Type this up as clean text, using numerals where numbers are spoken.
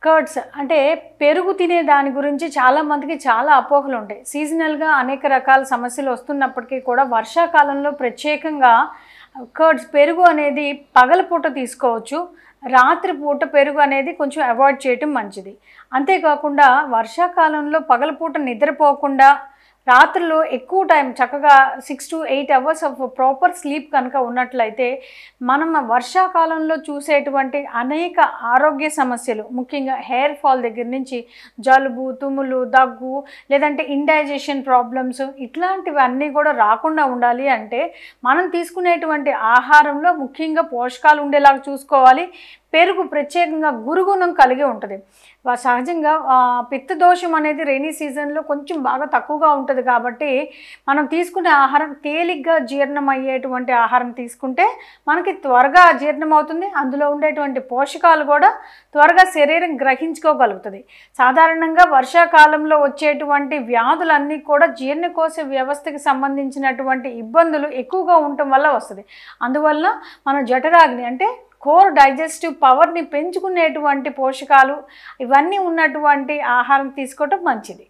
Curds అంటే పెరుగు తినే దాని గురించి చాలామందికి చాలా అపోహలు ఉంటాయి. సీజనల్గా అనేక రకాల సమస్యలు వస్తున్నప్పటికీ కూడా వర్షాకాలంలో ప్రత్యేకంగా కర్డ్స్ పెరుగు అనేది పగలపూట తీసుకోవచ్చు. రాత్రిపూట పెరుగు అనేది కొంచెం అవాయిడ్ చేయటం మంచిది. అంతేకాకుండా వర్షాకాలంలో పగలపూట నిద్రపోకుండా రాత్రిలో ఎక్కువ టైం చక్కగా 6 to 8 hours of proper sleep కనుక ఉన్నట్లయితే మనం వర్షాకాలంలో చూసేటువంటి అనేక ఆరోగ్య సమస్యలు, ముఖ్యంగా హెయిర్ ఫాల్ దగ్గర నుంచి జలుబు, తుమ్ములు, దగ్గు, లేదంటే ఇండైజెషన్ ప్రాబ్లమ్స్ ఇట్లాంటివన్నీ కూడా రాకుండా ఉండాలి అంటే మనం తీసుకునేటువంటి ఆహారంలో ముఖ్యంగా పోషకాలు ఉండేలాగా చూసుకోవాలి. పెరుగు ప్రత్యేకంగా గురుగుణం కలిగి ఉంటుంది. సహజంగా పిత్తదోషం అనేది రైనీ సీజన్లో కొంచెం బాగా తక్కువగా ఉంటుంది కాబట్టి మనం తీసుకునే ఆహారం తేలిగ్గా జీర్ణం అయ్యేటువంటి ఆహారం తీసుకుంటే మనకి త్వరగా జీర్ణం అవుతుంది. అందులో ఉండేటువంటి పోషకాలు కూడా త్వరగా శరీరం గ్రహించుకోగలుగుతుంది. సాధారణంగా వర్షాకాలంలో వచ్చేటువంటి వ్యాధులన్నీ కూడా జీర్ణకోశ వ్యవస్థకి సంబంధించినటువంటి ఇబ్బందులు ఎక్కువగా ఉండటం వల్ల వస్తుంది. అందువల్ల మనం జఠరాగ్ని అంటే కోర్ డైజెస్టివ్ పవర్ని పెంచుకునేటువంటి పోషకాలు ఇవన్నీ ఉన్నటువంటి ఆహారం తీసుకోవటం మంచిది.